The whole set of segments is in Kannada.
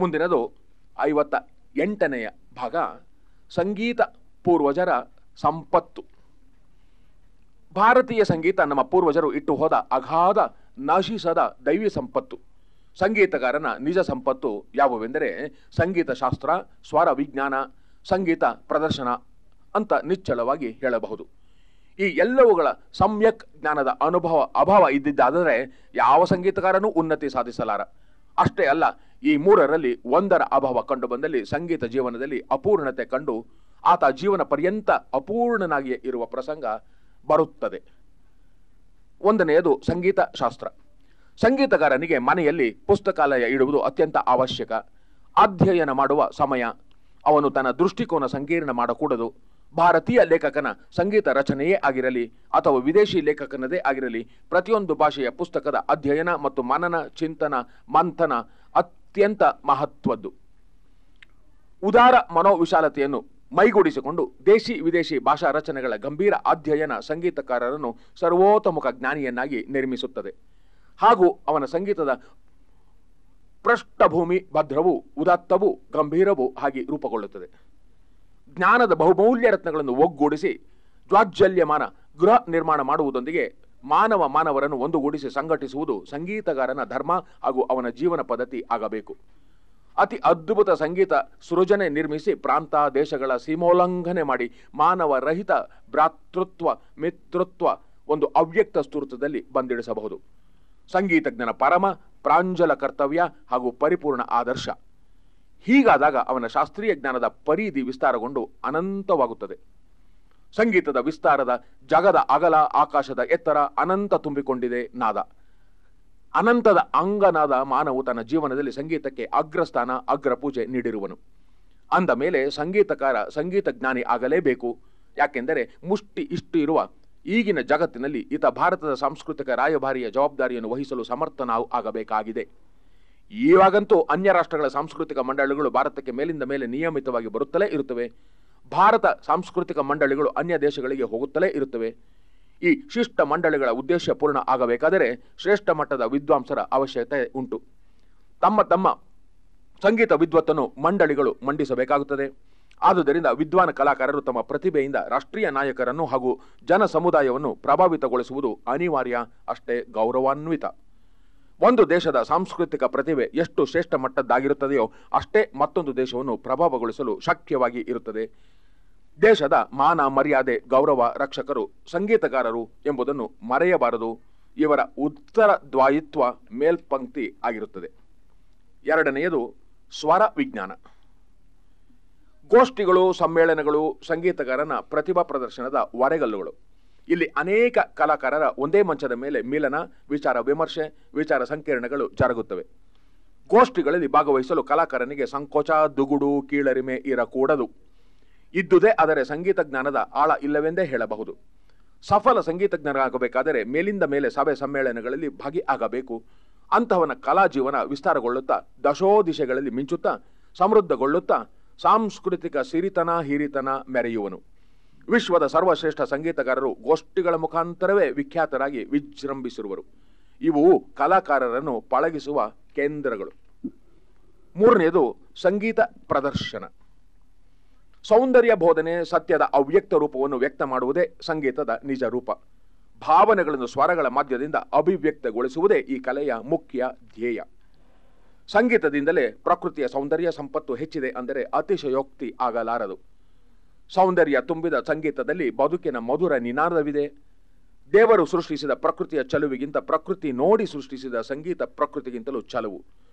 ಮುಂದಿನದು 58ನೆಯ ಭಾಗ, ಸಂಗೀತ ಪೂರ್ವಜರ ಸಂಪತ್ತು. ಭಾರತೀಯ ಸಂಗೀತ ನಮ್ಮ ಪೂರ್ವಜರು ಇಟ್ಟು ಹೋದ ಅಗಾಧ ನಶಿಸದ ದೈವಿ ಸಂಪತ್ತು. ಸಂಗೀತಗಾರನ ನಿಜ ಸಂಪತ್ತು ಯಾವುವೆಂದರೆ ಸಂಗೀತ ಶಾಸ್ತ್ರ, ಸ್ವರ ವಿಜ್ಞಾನ, ಸಂಗೀತ ಪ್ರದರ್ಶನ ಅಂತ ನಿಚ್ಚಳವಾಗಿ ಹೇಳಬಹುದು. ಈ ಎಲ್ಲವುಗಳ ಸಮ್ಯಕ್ ಜ್ಞಾನದ ಅಭಾವ ಇದ್ದಿದ್ದಾದರೆ ಯಾವ ಸಂಗೀತಗಾರನೂ ಉನ್ನತಿ ಸಾಧಿಸಲಾರ. ಅಷ್ಟೇ ಅಲ್ಲ, ಈ ಮೂರರಲ್ಲಿ ಒಂದರ ಅಭಾವ ಕಂಡು ಬಂದಲ್ಲಿ ಸಂಗೀತ ಜೀವನದಲ್ಲಿ ಅಪೂರ್ಣತೆ ಕಂಡು ಆತ ಜೀವನ ಪರ್ಯಂತ ಅಪೂರ್ಣನಾಗಿಯೇ ಇರುವ ಪ್ರಸಂಗ ಬರುತ್ತದೆ. ಒಂದನೆಯದು ಸಂಗೀತ ಶಾಸ್ತ್ರ. ಸಂಗೀತಗಾರನಿಗೆ ಮನೆಯಲ್ಲಿ ಪುಸ್ತಕಾಲಯ ಇಡುವುದು ಅತ್ಯಂತ ಅವಶ್ಯಕ. ಅಧ್ಯಯನ ಮಾಡುವ ಸಮಯ. ಅವನು ತನ್ನ ದೃಷ್ಟಿಕೋನ ಸಂಕೀರ್ಣ ಮಾಡಕೂಡದು. ಭಾರತೀಯ ಲೇಖಕನ ಸಂಗೀತ ರಚನೆಯೇ ಆಗಿರಲಿ ಅಥವಾ ವಿದೇಶಿ ಲೇಖಕನದೇ ಆಗಿರಲಿ, ಪ್ರತಿಯೊಂದು ಭಾಷೆಯ ಪುಸ್ತಕದ ಅಧ್ಯಯನ ಮತ್ತು ಮನನ, ಚಿಂತನ, ಮಂಥನ ಅತ್ಯಂತ ಮಹತ್ವದ್ದು. ಉದಾರ ಮನೋವಿಶಾಲತೆಯನ್ನು ಮೈಗೂಡಿಸಿಕೊಂಡು ದೇಶಿ ವಿದೇಶಿ ಭಾಷಾ ರಚನೆಗಳ ಗಂಭೀರ ಅಧ್ಯಯನ ಸಂಗೀತಕಾರರನ್ನು ಸರ್ವೋತಮುಖ ಜ್ಞಾನಿಯನ್ನಾಗಿ ನಿರ್ಮಿಸುತ್ತದೆ. ಹಾಗೂ ಅವನ ಸಂಗೀತದ ಪೃಷ್ಠಭೂಮಿ ಭದ್ರವೂ ಉದಾತ್ತವೂ ಗಂಭೀರವೂ ಆಗಿ ರೂಪುಗೊಳ್ಳುತ್ತದೆ. ಜ್ಞಾನದ ಬಹುಮೌಲ್ಯ ರತ್ನಗಳನ್ನು ಒಗ್ಗೂಡಿಸಿ ಜ್ವಾಜ್ವಲ್ಯಮಾನ ಗೃಹ ನಿರ್ಮಾಣ ಮಾಡುವುದರೊಂದಿಗೆ ಮಾನವರನ್ನು ಒಂದುಗೂಡಿಸಿ ಸಂಘಟಿಸುವುದು ಸಂಗೀತಗಾರನ ಧರ್ಮ ಹಾಗೂ ಅವನ ಜೀವನ ಪದ್ಧತಿ ಆಗಬೇಕು. ಅತಿ ಅದ್ಭುತ ಸಂಗೀತ ಸೃಜನೆ ನಿರ್ಮಿಸಿ ಪ್ರಾಂತ ದೇಶಗಳ ಸೀಮೋಲ್ಲಂಘನೆ ಮಾಡಿ ಮಾನವ ರಹಿತ ಭ್ರಾತೃತ್ವ ಮಿತ್ರತ್ವ ಒಂದು ಅವ್ಯಕ್ತ ಸ್ತೂರ್ತದಲ್ಲಿ ಬಂದಿಳಿಸಬಹುದು. ಸಂಗೀತಜ್ಞನ ಪರಮ ಪ್ರಾಂಜಲ ಕರ್ತವ್ಯ ಹಾಗೂ ಪರಿಪೂರ್ಣ ಆದರ್ಶ. ಹೀಗಾದಾಗ ಅವನ ಶಾಸ್ತ್ರೀಯ ಜ್ಞಾನದ ಪರಿಧಿ ವಿಸ್ತಾರಗೊಂಡು ಅನಂತವಾಗುತ್ತದೆ. ಸಂಗೀತದ ವಿಸ್ತಾರದ ಜಗದ ಅಗಲ, ಆಕಾಶದ ಎತ್ತರ, ಅನಂತ ತುಂಬಿಕೊಂಡಿದೆ ನಾದ. ಅನಂತದ ಅಂಗನಾದ ಮಾನವು ತನ್ನ ಜೀವನದಲ್ಲಿ ಸಂಗೀತಕ್ಕೆ ಅಗ್ರಸ್ಥಾನ, ಅಗ್ರ ಪೂಜೆ ನೀಡಿರುವನು. ಅಂದ ಮೇಲೆ ಸಂಗೀತಕಾರ ಸಂಗೀತ ಜ್ಞಾನಿ ಆಗಲೇಬೇಕು. ಯಾಕೆಂದರೆ ಮುಷ್ಟಿ ಇಷ್ಟು ಇರುವ ಈಗಿನ ಜಗತ್ತಿನಲ್ಲಿ ಈತ ಭಾರತದ ಸಾಂಸ್ಕೃತಿಕ ರಾಯಭಾರಿಯ ಜವಾಬ್ದಾರಿಯನ್ನು ವಹಿಸಲು ಸಮರ್ಥನಾವು ಆಗಬೇಕಾಗಿದೆ. ಇವಾಗಂತೂ ಅನ್ಯ ರಾಷ್ಟ್ರಗಳ ಸಾಂಸ್ಕೃತಿಕ ಮಂಡಳಿಗಳು ಭಾರತಕ್ಕೆ ಮೇಲಿಂದ ಮೇಲೆ ನಿಯಮಿತವಾಗಿ ಬರುತ್ತಲೇ ಇರುತ್ತವೆ. ಭಾರತ ಸಾಂಸ್ಕೃತಿಕ ಮಂಡಳಿಗಳು ಅನ್ಯ ದೇಶಗಳಿಗೆ ಹೋಗುತ್ತಲೇ ಇರುತ್ತವೆ. ಈ ಶಿಷ್ಟ ಮಂಡಳಿಗಳ ಉದ್ದೇಶ ಪೂರ್ಣ ಆಗಬೇಕಾದರೆ ಶ್ರೇಷ್ಠ ಮಟ್ಟದ ವಿದ್ವಾಂಸರ ಅವಶ್ಯಕತೆ ಉಂಟು. ತಮ್ಮ ತಮ್ಮ ಸಂಗೀತ ವಿದ್ವತ್ತನ್ನು ಮಂಡಳಿಗಳು ಮಂಡಿಸಬೇಕಾಗುತ್ತದೆ. ಆದುದರಿಂದ ವಿದ್ವಾನ್ ಕಲಾಕಾರರು ತಮ್ಮ ಪ್ರತಿಭೆಯಿಂದ ರಾಷ್ಟ್ರೀಯ ನಾಯಕರನ್ನು ಹಾಗೂ ಜನ ಸಮುದಾಯವನ್ನು ಪ್ರಭಾವಿತಗೊಳಿಸುವುದು ಅನಿವಾರ್ಯ, ಅಷ್ಟೇ ಗೌರವಾನ್ವಿತ. ಒಂದು ದೇಶದ ಸಾಂಸ್ಕೃತಿಕ ಪ್ರತಿಭೆ ಎಷ್ಟು ಶ್ರೇಷ್ಠ ಮಟ್ಟದ್ದಾಗಿರುತ್ತದೆಯೋ ಅಷ್ಟೇ ಮತ್ತೊಂದು ದೇಶವನ್ನು ಪ್ರಭಾವಗೊಳಿಸಲು ಶಕ್ಯವಾಗಿ ಇರುತ್ತದೆ. ದೇಶದ ಮಾನ, ಮರ್ಯಾದೆ, ಗೌರವ ರಕ್ಷಕರು ಸಂಗೀತಗಾರರು ಎಂಬುದನ್ನು ಮರೆಯಬಾರದು. ಇವರ ಉತ್ತರದಾಯಿತ್ವ ಮೇಲ್ಪಂಕ್ತಿ ಆಗಿರುತ್ತದೆ. ಎರಡನೆಯದು ಸ್ವರ ವಿಜ್ಞಾನ. ಗೋಷ್ಠಿಗಳು, ಸಮ್ಮೇಳನಗಳು ಸಂಗೀತಗಾರನ ಪ್ರತಿಭಾ ಪ್ರದರ್ಶನದ ವರೆಗಲ್ಲುಗಳು. ಇಲ್ಲಿ ಅನೇಕ ಕಲಾಕಾರರ ಒಂದೇ ಮಂಚದ ಮೇಲೆ ಮಿಲನ, ವಿಚಾರ ವಿಮರ್ಶೆ, ವಿಚಾರ ಸಂಕಿರಣಗಳು ಜರುಗುತ್ತವೆ. ಗೋಷ್ಠಿಗಳಲ್ಲಿ ಭಾಗವಹಿಸಲು ಕಲಾಕಾರನಿಗೆ ಸಂಕೋಚ, ದುಗುಡು, ಕೀಳರಿಮೆ ಇರಕೂಡದು. ಇದ್ದುದೇ ಆದರೆ ಸಂಗೀತ ಜ್ಞಾನದ ಆಳ ಇಲ್ಲವೆಂದೇ ಹೇಳಬಹುದು. ಸಫಲ ಸಂಗೀತಜ್ಞರಾಗಬೇಕಾದರೆ ಮೇಲಿಂದ ಮೇಲೆ ಸಭೆ ಸಮ್ಮೇಳನಗಳಲ್ಲಿ ಭಾಗಿಯಾಗಬೇಕು. ಅಂತಹವನ ಕಲಾ ಜೀವನ ವಿಸ್ತಾರಗೊಳ್ಳುತ್ತಾ ದಶೋದಿಶೆಗಳಲ್ಲಿ ಮಿಂಚುತ್ತಾ ಸಮೃದ್ಧಗೊಳ್ಳುತ್ತಾ ಸಾಂಸ್ಕೃತಿಕ ಸಿರಿತನ ಹಿರಿತನ ಮೆರೆಯುವನು. ವಿಶ್ವದ ಸರ್ವಶ್ರೇಷ್ಠ ಸಂಗೀತಗಾರರು ಗೋಷ್ಠಿಗಳ ಮುಖಾಂತರವೇ ವಿಖ್ಯಾತರಾಗಿ ವಿಜೃಂಭಿಸಿರುವರು. ಇವು ಕಲಾಕಾರರನ್ನು ಪಳಗಿಸುವ ಕೇಂದ್ರಗಳು. ಮೂರನೆಯದು ಸಂಗೀತ ಪ್ರದರ್ಶನ. ಸೌಂದರ್ಯ ಬೋಧನೆ, ಸತ್ಯದ ಅವ್ಯಕ್ತ ರೂಪವನ್ನು ವ್ಯಕ್ತ ಮಾಡುವುದೇ ಸಂಗೀತದ ನಿಜ ರೂಪ. ಭಾವನೆಗಳನ್ನು ಸ್ವರಗಳ ಮಧ್ಯದಿಂದ ಅಭಿವ್ಯಕ್ತಗೊಳಿಸುವುದೇ ಈ ಕಲೆಯ ಮುಖ್ಯ ಧ್ಯೇಯ. ಸಂಗೀತದಿಂದಲೇ ಪ್ರಕೃತಿಯ ಸೌಂದರ್ಯ ಸಂಪತ್ತು ಹೆಚ್ಚಿದೆ ಅಂದರೆ ಅತಿಶಯೋಕ್ತಿ ಆಗಲಾರದು. ಸೌಂದರ್ಯ ತುಂಬಿದ ಸಂಗೀತದಲ್ಲಿ ಬದುಕಿನ ಮಧುರ ನಿನಾದವಿದೆ. ದೇವರು ಸೃಷ್ಟಿಸಿದ ಪ್ರಕೃತಿಯ ಚಲುವಿಗಿಂತ ಪ್ರಕೃತಿ ನೋಡಿ ಸೃಷ್ಟಿಸಿದ ಸಂಗೀತ ಪ್ರಕೃತಿಗಿಂತಲೂ ಚಲುವು.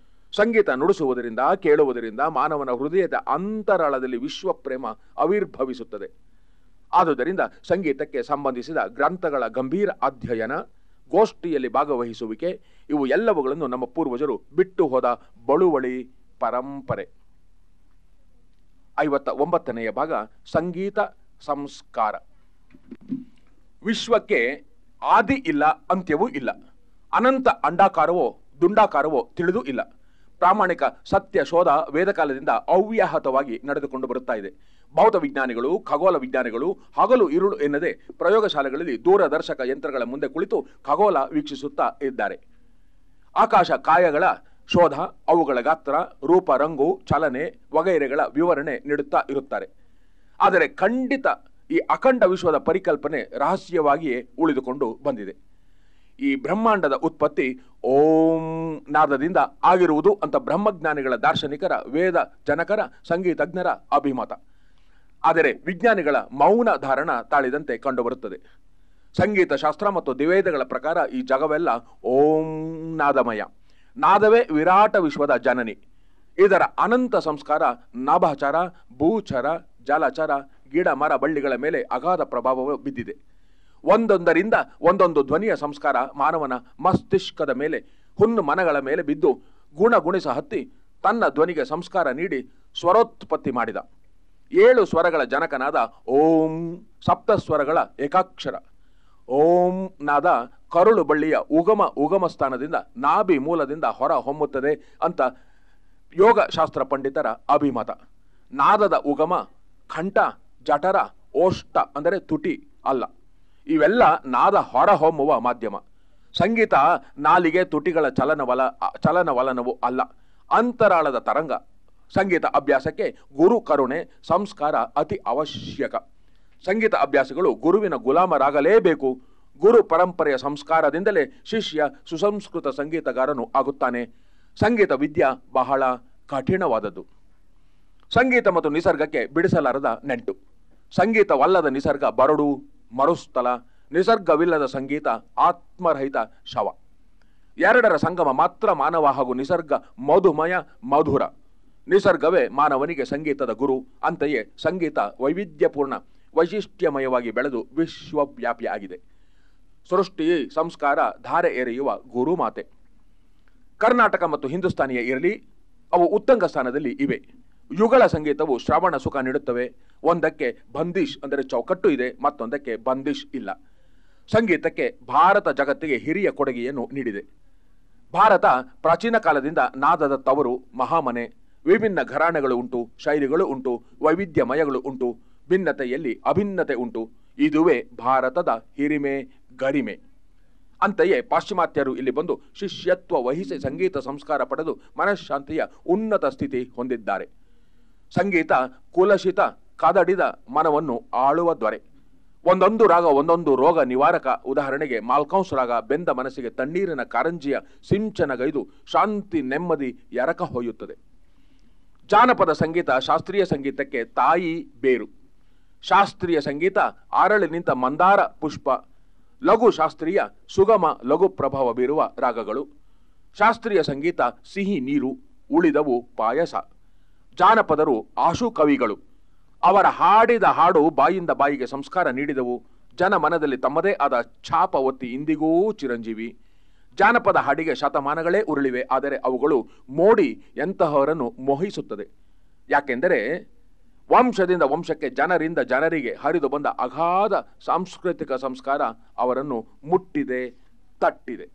ಸಂಗೀತ ನುಡಿಸುವುದರಿಂದ, ಕೇಳುವುದರಿಂದ ಮಾನವನ ಹೃದಯದ ಅಂತರಾಳದಲ್ಲಿ ವಿಶ್ವಪ್ರೇಮ ಆವಿರ್ಭವಿಸುತ್ತದೆ. ಆದುದರಿಂದ ಸಂಗೀತಕ್ಕೆ ಸಂಬಂಧಿಸಿದ ಗ್ರಂಥಗಳ ಗಂಭೀರ ಅಧ್ಯಯನ, ಗೋಷ್ಠಿಯಲ್ಲಿ ಭಾಗವಹಿಸುವಿಕೆ ಇವು ಎಲ್ಲವುಗಳನ್ನು ನಮ್ಮ ಪೂರ್ವಜರು ಬಿಟ್ಟು ಹೋದ ಬಳುವಳಿ ಪರಂಪರೆ. 59ನೆಯ ಭಾಗ ಸಂಗೀತ ಸಂಸ್ಕಾರ. ವಿಶ್ವಕ್ಕೆ ಆದಿ ಇಲ್ಲ, ಅಂತ್ಯವೂ ಇಲ್ಲ. ಅನಂತ ಅಂಡಾಕಾರವೋ ದುಂಡಾಕಾರವೋ ತಿಳಿದೂ ಇಲ್ಲ. ಪ್ರಾಮಾಣಿಕ ಸತ್ಯ ಶೋಧ ವೇದಕಾಲದಿಂದ ಅವ್ಯಾಹತವಾಗಿ ನಡೆದುಕೊಂಡು ಬರುತ್ತಾ ಇದೆ. ಭೌತ ವಿಜ್ಞಾನಿಗಳು, ಖಗೋಳ ವಿಜ್ಞಾನಿಗಳು ಹಗಲು ಇರುಳು ಎನ್ನದೆ ಪ್ರಯೋಗಶಾಲೆಗಳಲ್ಲಿ ದೂರದರ್ಶಕ ಯಂತ್ರಗಳ ಮುಂದೆ ಕುಳಿತು ಖಗೋಳ ವೀಕ್ಷಿಸುತ್ತಾ ಇದ್ದಾರೆ. ಆಕಾಶ ಕಾಯಗಳ ಶೋಧ, ಅವುಗಳ ಗಾತ್ರ, ರೂಪ, ರಂಗು, ಚಲನೆ ವಗೈರೆಗಳ ವಿವರಣೆ ನೀಡುತ್ತಾ ಇರುತ್ತಾರೆ. ಆದರೆ ಖಂಡಿತ ಈ ಅಖಂಡ ವಿಶ್ವದ ಪರಿಕಲ್ಪನೆ ರಹಸ್ಯವಾಗಿಯೇ ಉಳಿದುಕೊಂಡು ಬಂದಿದೆ. ಈ ಬ್ರಹ್ಮಾಂಡದ ಉತ್ಪತ್ತಿ ಓಂ ನಾದದಿಂದ ಆಗಿರುವುದು ಅಂತ ಬ್ರಹ್ಮಜ್ಞಾನಿಗಳ, ದಾರ್ಶನಿಕರ, ವೇದ ಜನಕರ, ಸಂಗೀತಜ್ಞರ ಅಭಿಮತ. ಆದರೆ ವಿಜ್ಞಾನಿಗಳ ಮೌನ ಧಾರಣ ತಾಳಿದಂತೆ ಕಂಡುಬರುತ್ತದೆ. ಸಂಗೀತ ಶಾಸ್ತ್ರ ಮತ್ತು ದಿವೇದಗಳ ಪ್ರಕಾರ ಈ ಜಗವೆಲ್ಲ ಓಂ ನಾದಮಯ. ನಾದವೇ ವಿರಾಟ ವಿಶ್ವದ ಜನನಿ. ಇದರ ಅನಂತ ಸಂಸ್ಕಾರ ನಾಭಾಚರ, ಭೂಚರ, ಜಲಚರ, ಗಿಡ ಮರ ಬಳ್ಳಿಗಳ ಮೇಲೆ ಅಗಾಧ ಪ್ರಭಾವ ಬಿದ್ದಿದೆ. ಒಂದೊಂದರಿಂದ ಒಂದೊಂದು ಧ್ವನಿಯ ಸಂಸ್ಕಾರ ಮಾನವನ ಮಸ್ತಿಷ್ಕದ ಮೇಲೆ, ಹುಣ್ಣು ಮನಗಳ ಮೇಲೆ ಬಿದ್ದು ಗುಣಗುಣಿಸ ಹತ್ತಿ ತನ್ನ ಧ್ವನಿಗೆ ಸಂಸ್ಕಾರ ನೀಡಿ ಸ್ವರೋತ್ಪತ್ತಿ ಮಾಡಿದ. 7 ಸ್ವರಗಳ ಜನಕನಾದ ಓಂ, ಸಪ್ತಸ್ವರಗಳ ಏಕಾಕ್ಷರ. ಓಂ ನಾದ ಕರುಳು ಬಳ್ಳಿಯ ಉಗಮ ಸ್ಥಾನದಿಂದ, ನಾಭಿ ಮೂಲದಿಂದ ಹೊರ ಹೊಮ್ಮುತ್ತದೆ ಅಂತ ಯೋಗ ಶಾಸ್ತ್ರ ಪಂಡಿತರ ಅಭಿಮತ. ನಾದದ ಉಗಮ ಕಂಠ, ಜಠರ, ಓಷ್ಟ ಅಂದರೆ ತುಟಿ ಅಲ್ಲ. ಇವೆಲ್ಲ ನಾದ ಹೊರ ಹೊಮ್ಮುವ ಮಾಧ್ಯಮ. ಸಂಗೀತ ನಾಲಿಗೆ, ತುಟಿಗಳ ಚಲನವಲನವು ಅಲ್ಲ, ಅಂತರಾಳದ ತರಂಗ. ಸಂಗೀತ ಅಭ್ಯಾಸಕ್ಕೆ ಗುರು ಕರುಣೆ, ಸಂಸ್ಕಾರ ಅತಿ ಅವಶ್ಯಕ. ಸಂಗೀತ ಅಭ್ಯಾಸಗಳು ಗುರುವಿನ ಗುಲಾಮರಾಗಲೇಬೇಕು. ಗುರು ಪರಂಪರೆಯ ಸಂಸ್ಕಾರದಿಂದಲೇ ಶಿಷ್ಯ ಸುಸಂಸ್ಕೃತ ಸಂಗೀತಗಾರನು ಆಗುತ್ತಾನೆ. ಸಂಗೀತ ವಿದ್ಯಾ ಬಹಳ ಕಠಿಣವಾದದ್ದು. ಸಂಗೀತ ಮತ್ತು ನಿಸರ್ಗಕ್ಕೆ ಬಿಡಿಸಲಾರದ ನೆಂಟು. ಸಂಗೀತವಲ್ಲದ ನಿಸರ್ಗ ಬರಡು, ಮರುಸ್ಥಲ. ನಿಸರ್ಗವಿಲ್ಲದ ಸಂಗೀತ ಆತ್ಮರಹಿತ ಶವ. ಎರಡರ ಸಂಗಮ ಮಾತ್ರ ಮಾನವ ಹಾಗೂ ನಿಸರ್ಗ ಮಧುಮಯ, ಮಧುರ. ನಿಸರ್ಗವೇ ಮಾನವನಿಗೆ ಸಂಗೀತದ ಗುರು. ಅಂತೆಯೇ ಸಂಗೀತ ವೈವಿಧ್ಯಪೂರ್ಣ, ವೈಶಿಷ್ಟ್ಯಮಯವಾಗಿ ಬೆಳೆದು ವಿಶ್ವವ್ಯಾಪಿಯಾಗಿದೆ. ಸೃಷ್ಟಿ ಸಂಸ್ಕಾರ ಧಾರೆ ಎರೆಯುವ ಗುರು ಮಾತೆ. ಕರ್ನಾಟಕ ಮತ್ತು ಹಿಂದೂಸ್ತಾನಿಯ ಇರಲಿ, ಅವು ಉತ್ತಂಗ ಸ್ಥಾನದಲ್ಲಿ ಇವೆ. ಯುಗಳ ಸಂಗೀತವು ಶ್ರವಣ ಸುಖ ನೀಡುತ್ತವೆ. ಒಂದಕ್ಕೆ ಬಂದಿಶ್ ಅಂದರೆ ಚೌಕಟ್ಟು ಇದೆ, ಮತ್ತೊಂದಕ್ಕೆ ಬಂದಿಶ್ ಇಲ್ಲ. ಸಂಗೀತಕ್ಕೆ ಭಾರತ ಜಗತ್ತಿಗೆ ಹಿರಿಯ ಕೊಡುಗೆಯನ್ನು ನೀಡಿದೆ. ಭಾರತ ಪ್ರಾಚೀನ ಕಾಲದಿಂದ ನಾದದ ತವರು, ಮಹಾಮನೆ. ವಿಭಿನ್ನ ಘರಾಣೆಗಳು ಉಂಟು, ಶೈಲಿಗಳು ಉಂಟು, ವೈವಿಧ್ಯಮಯಗಳು ಉಂಟು, ಭಿನ್ನತೆಯಲ್ಲಿ ಅಭಿನ್ನತೆ ಉಂಟು. ಇದುವೇ ಭಾರತದ ಹಿರಿಮೆ, ಗರಿಮೆ. ಅಂತೆಯೇ ಪಾಶ್ಚಿಮಾತ್ಯರು ಇಲ್ಲಿ ಬಂದು ಶಿಷ್ಯತ್ವ ವಹಿಸಿ ಸಂಗೀತ ಸಂಸ್ಕಾರ ಪಡೆದು ಮನಃಶಾಂತಿಯ ಉನ್ನತ ಸ್ಥಿತಿ ಹೊಂದಿದ್ದಾರೆ. ಸಂಗೀತ ಕುಲಶಿತ ಕದಡಿದ ಮನವನ್ನು ಆಳುವ ದೊರೆ. ಒಂದೊಂದು ರಾಗ ಒಂದೊಂದು ರೋಗ ನಿವಾರಕ. ಉದಾಹರಣೆಗೆ ಮಾಲ್ಕೌಸ್ ರಾಗ ಬೆಂದ ಮನಸ್ಸಿಗೆ ತಣ್ಣೀರಿನ ಕಾರಂಜಿಯ ಸಿಂಚನಗೈದು ಶಾಂತಿ ನೆಮ್ಮದಿ ಎರಕ ಹೊಯ್ಯುತ್ತದೆ. ಜಾನಪದ ಸಂಗೀತ ಶಾಸ್ತ್ರೀಯ ಸಂಗೀತಕ್ಕೆ ತಾಯಿ ಬೇರು. ಶಾಸ್ತ್ರೀಯ ಸಂಗೀತ ಅರಳಿ ನಿಂತ ಮಂದಾರ ಪುಷ್ಪ. ಲಘು ಶಾಸ್ತ್ರೀಯ ಸುಗಮ ಲಘು ಪ್ರಭಾವ ಬೀರುವ ರಾಗಗಳು. ಶಾಸ್ತ್ರೀಯ ಸಂಗೀತ ಸಿಹಿ ನೀರು, ಉಳಿದವು ಪಾಯಸ. ಜಾನಪದರು ಆಶು ಕವಿಗಳು. ಅವರ ಹಾಡಿದ ಹಾಡು ಬಾಯಿಂದ ಬಾಯಿಗೆ ಸಂಸ್ಕಾರ ನೀಡಿದವು. ಜನಮನದಲ್ಲಿ ತಮ್ಮದೇ ಆದ ಛಾಪ ಒತ್ತಿ ಇಂದಿಗೂ ಚಿರಂಜೀವಿ. ಜಾನಪದ ಹಾಡಿಗೆ ಶತಮಾನಗಳೇ ಉರುಳಿವೆ, ಆದರೆ ಅವುಗಳು ಮೋಡಿ ಎಂತಹವರನ್ನು ಮೋಹಿಸುತ್ತದೆ. ಯಾಕೆಂದರೆ ವಂಶದಿಂದ ವಂಶಕ್ಕೆ, ಜನರಿಂದ ಜನರಿಗೆ ಹರಿದು ಬಂದ ಅಗಾಧ ಸಾಂಸ್ಕೃತಿಕ ಸಂಸ್ಕಾರ ಅವರನ್ನು ಮುಟ್ಟಿದೆ, ತಟ್ಟಿದೆ.